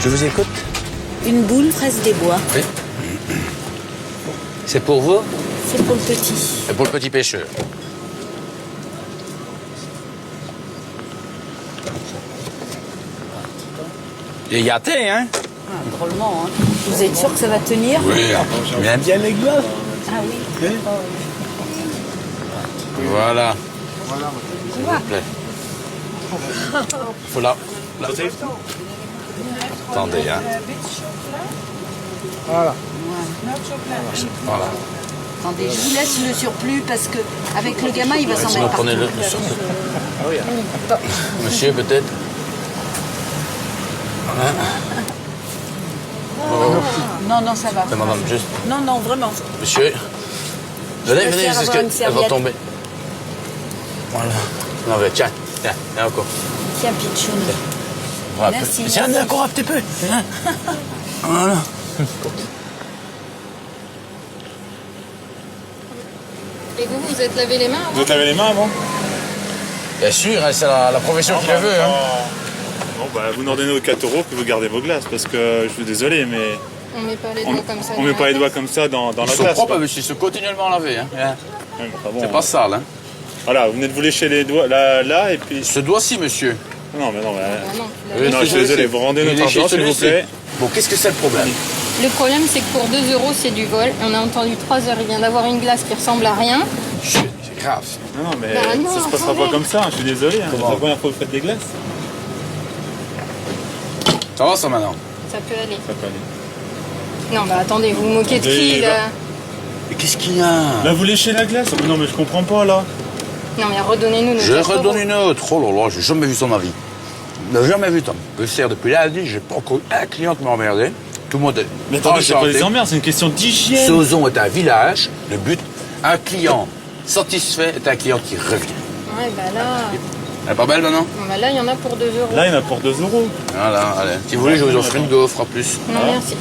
Je vous écoute. Une boule fraise des bois. Oui. C'est pour vous? C'est pour le petit. Et pour le petit pêcheur. Il est gâté, hein? Ah, drôlement, hein. Vous êtes sûr que ça va tenir? Oui, j'aime bien les glaces. Ah oui. Voilà. S'il vous plaît. Faut là. Attendez, hein. Voilà. Voilà. Attendez, je vous laisse le surplus parce que avec le gamin, il va s'en Sinon, mettre partout. prenez le surplus. Monsieur, peut-être? Hein? Non, non, ça va. C'est madame, juste. Non, non, vraiment. Monsieur. Venez, Je venez, préfère parce avoir une qu'elle va serviette. tomber. Voilà. Non, mais tiens, tiens, tiens encore. Tiens, pitchoun. Voilà. Merci, Tiens, merci. encore un petit peu. Hein? Voilà. Et vous, vous êtes lavé les mains avant? Vous êtes lavé les mains avant? Bien sûr, hein, c'est la profession qui le veut. Hein. Bon, bah, vous nous redonnez aux 4 euros que vous gardez vos glaces, parce que je suis désolé, mais On met pas les doigts comme ça. on met pas les doigts comme ça dans la Ils sont glace. propres, quoi. monsieur, ils sont continuellement lavés. Hein. Ouais, mais enfin, bon, C'est pas sale. Hein. Voilà, vous venez de vous lécher les doigts là et puis. Ce doigt-ci, monsieur. Non, mais non, mais. Ah non, Oui, Non, je suis désolé, vous rendez Il est notre léché, argent, s'il vous celui-ci. plaît. Bon, qu'est-ce que c'est le problème? Le problème, c'est que pour 2 euros, c'est du vol. On a entendu 3 heures, il vient d'avoir une glace qui ressemble à rien. Chut, c'est grave. Non, non, mais Bah non, ça se passera attendez. pas comme ça, je suis désolé. Hein. C'est la première fois que vous faites des glaces. Ça va, ça, maintenant? Ça peut aller. Ça peut aller. Non, bah attendez, vous vous moquez de qui, Des- là? Mais qu'est-ce qu'il y a? Là, vous léchez la glace? Non, mais je comprends pas, là. Non, mais redonnez-nous nos Je 4 redonne euros. une autre. Oh là là, j'ai jamais vu ça de ma vie. J'ai jamais vu ça. Je sers depuis lundi, j'ai pas encore un client qui m'a emmerdé. Tout le monde est Mais attendez, c'est pas enchanté. des emmerdes, c'est une question d'hygiène. Sauzon est un village. Le but, un client satisfait est un client qui revient. Ouais, bah là... Elle est pas belle maintenant? Bon, bah là, il y en a pour 2 euros. Là, il y en a pour 2 euros. Voilà, allez. Si vous voulez, je vous offre une gaufre en plus. Non, merci.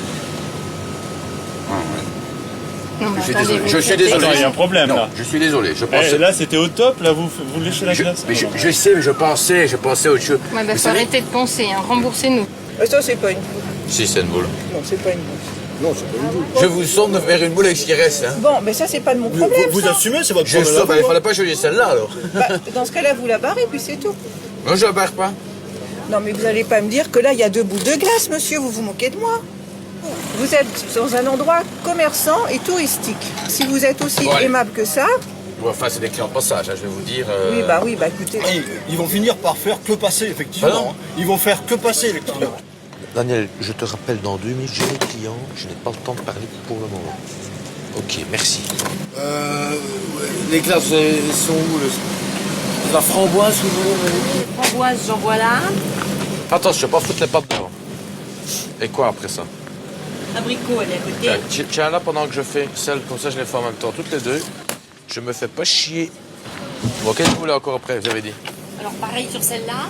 Ah, ouais. Non, mais Je suis attendez, désolé. vous Je suis faites désolé. Attends, il y a un problème, Non, là. je suis désolé. Je Eh, pensais. là, c'était au top, là, vous léchez la glace. Mais je sais, mais je pensais à autre chose. Ouais, bah Vous faut savez- arrêter de penser, hein. Remboursez-nous. Ça, c'est pas une boule. Si, c'est une boule. Non, c'est pas une boule. Je vous somme de faire une boule avec ce qui reste. Hein. Bon, mais ça, c'est pas de mon problème. Vous ça. assumez, c'est votre Je problème. sauve, il fallait pas choisir celle-là alors. Bah, dans ce cas-là, vous la barrez, puis c'est tout. Non, je la barre pas. Non, mais vous n'allez pas me dire que là, il y a 2 boules de glace, monsieur. Vous vous moquez de moi. Vous êtes dans un endroit commerçant et touristique. Si vous êtes aussi Ouais. aimable que ça, Bon, enfin, c'est des clients de passage, hein, je vais vous dire. oui, bah écoutez. Ils vont finir par faire que passer, effectivement. Ah non. hein. Ils vont faire que passer, les clients. Daniel, je te rappelle dans 2 minutes, j'ai des clients, je n'ai pas le temps de parler pour le moment. Ok, merci. Les glaces sont où la framboise, vous voulez Framboise, j'en vois là. Attends, je vais pas foutre les pattes devant. Et quoi après ça? Abricot, elle est à côté. Tiens là pendant que je fais celle, comme ça je les fais en même temps, toutes les deux. Je me fais pas chier. Bon, qu'est-ce que vous voulez encore après, vous avez dit? Alors, pareil sur celle-là.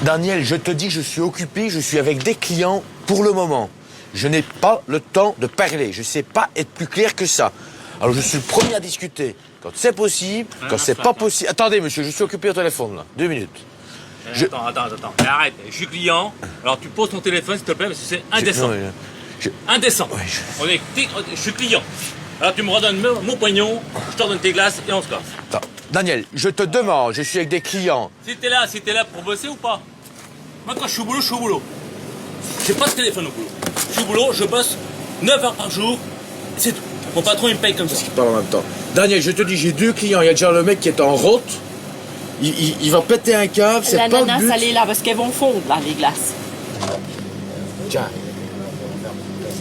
Daniel, je te dis, je suis occupé, je suis avec des clients pour le moment. Je n'ai pas le temps de parler, je ne sais pas être plus clair que ça. Alors je suis le premier à discuter. Quand c'est possible, quand c'est pas possible... Attendez, monsieur, je suis occupé au téléphone, là. 2 minutes. Attends. Mais arrête, je suis client. Alors tu poses ton téléphone, s'il te plaît, parce que c'est indécent. Non, Indécent. Ouais, Je suis client. Alors tu me redonnes mon pognon, je te redonne tes glaces et on se casse. Attends. Daniel, je te demande, je suis avec des clients. Si t'es là pour bosser ou pas? Moi quand je suis au boulot, je suis au boulot. J'ai pas de téléphone au boulot. Je suis au boulot, je bosse 9 heures par jour. C'est tout. Mon patron il me paye comme ça. Qui parle en même temps. Daniel, je te dis, j'ai 2 clients. Il y a déjà le mec qui est en route. Il va péter un câble, c'est pas le L'ananas, but. elle est là parce qu'elles vont fondre, là, les glaces. Tiens.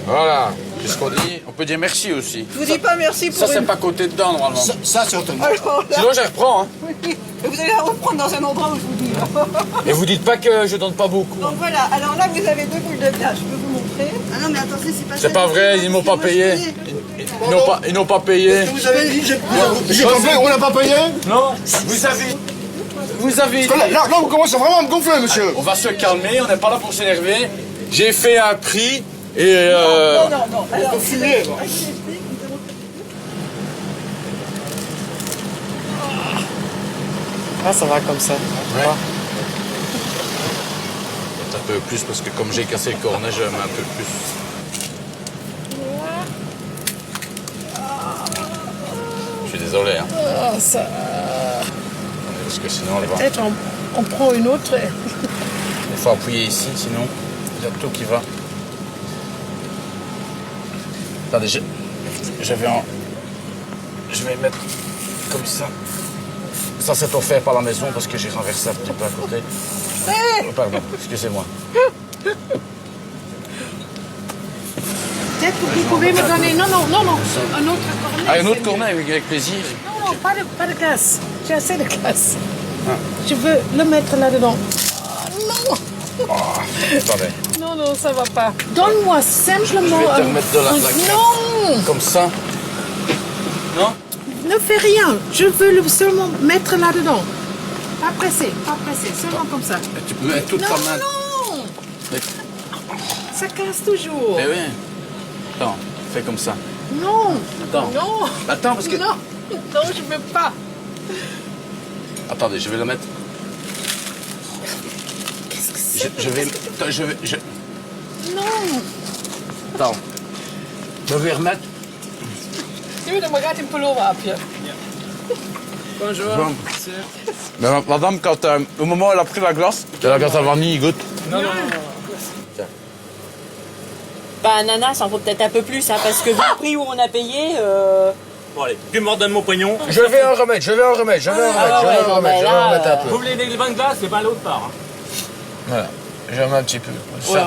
Voilà. C'est ce qu'on dit. On peut dire merci aussi. Je vous dis pas merci pour Ça, c'est une... pas côté dedans, normalement. Ça, c'est entendu. Alors là, Sinon, je les reprends. Hein. oui, vous allez la reprendre dans un endroit où je vous dis. Et vous dites pas que je donne pas beaucoup. Donc voilà, alors là, vous avez 2 boules de glace. Je peux vous montrer. Ah non, mais attention, c'est pas C'est pas vrai, ils m'ont pas payé. Ils n'ont pas payé. Vous avez dit, j'ai compris, on n'a pas payé. Non, vous avez dit. Là, vous commencez vraiment à me gonfler, monsieur. On va se calmer, on n'est pas là pour s'énerver. J'ai fait un prix et... Non. Alors, Faut fumer, moi. Ah, ça va comme ça. mettre un peu plus parce que comme j'ai cassé le cornet, je mets un peu plus. Je suis désolé, hein. Ah, ça... Parce que sinon, on le voit. Peut-être on prend une autre. Il faut appuyer ici, sinon il y a tout qui va. Attendez, je vais mettre comme ça. Ça, c'est offert par la maison parce que j'ai renversé un petit peu à côté. Oh, pardon, excusez-moi. Peut-être que vous pouvez me donner... Non, un autre cornet. Ah, un autre cornet, avec plaisir. Non, pas de glace. J'ai assez de glace. Je veux le mettre là-dedans. Non. Attendez. Non, ça va pas. Donne-moi simplement... Je vais te remettre de la Non. Comme ça. Non? Ne fais rien. Je veux seulement mettre là-dedans. Pas pressé. Seulement comme ça. Tu peux mettre toute ta main. Non. Mais- Ça casse toujours. Eh oui. Attends, fais comme ça. Non. Attends. Non. Attends, parce que... Non, je veux pas. Attendez, je vais le mettre. Qu'est-ce que c'est? Non. Attends. Je vais remettre. Nu, dan gaat een pullover op je. Bonjour. Mais madame, quand, au moment où elle a pris la glace, la glace à vanille, goûte. Non. Bah, ananas, il faut peut-être un peu plus, hein, parce que vu le prix où on a payé. Bon, allez, tu me redonnes mon pognon. Je vais en remettre. Je vais en remettre un peu. Vous voulez les bains de glace, c'est pas à l'autre part. Hein. Voilà. Je remets un petit peu. Ça. Ouais.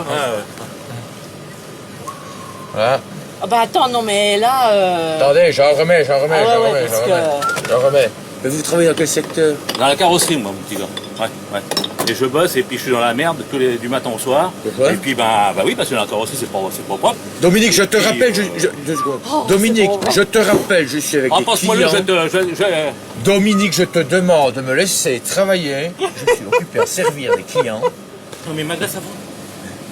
Voilà. Ah bah attends, non mais là. Attendez, j'en remets. parce que- J'en remets. Mais vous travaillez dans quel secteur? Dans la carrosserie, moi, mon petit gars. Ouais. Et je bosse et puis je suis dans la merde du matin au soir. Pourquoi? Et puis bah oui, parce que dans la carrosserie, c'est pas propre. Dominique, je te rappelle, deux secondes. Dominique, je te rappelle, je suis avec Ah, des passe-moi le, clients. je... Dominique, je te demande de me laisser travailler. Je suis occupé à servir des clients. Non mais ma glace avant.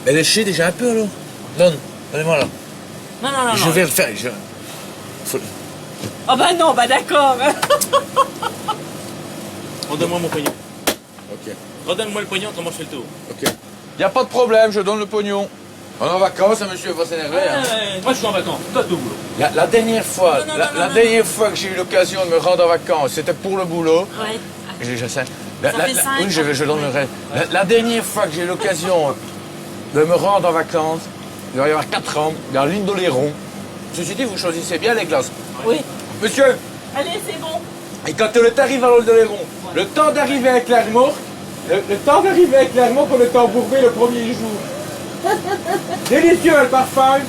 Elle est chée déjà un peu alors. Donnez-moi là. Non. Je vais le faire. Ah bah non, bah d'accord. Redonne-moi mon pognon. Ok. Redonne-moi le pognon, comment je fais le tour. Ok. Y a pas de problème, je donne le pognon. On est en vacances, hein, monsieur, faut s'énerver. Hein. Moi, je suis en vacances. Toi, tout boulot. La dernière fois, Non, la dernière fois que j'ai eu l'occasion de me rendre en vacances, c'était pour le boulot. Ouais. Je sais. fait 5 Oui, je donnerai. La dernière fois que j'ai eu l'occasion de me rendre en vacances, il va y avoir 4 ans, dans l'île d'Oléron. Ceci dit, vous choisissez bien les glaces. Oui. Monsieur, Allez, c'est bon. et quand le temps arrive à l'île d'Oléron, le temps d'arriver avec l'Armor, le temps d'arriver avec l'Armor pour le temps embourbé le premier jour. Délicieux le parfum.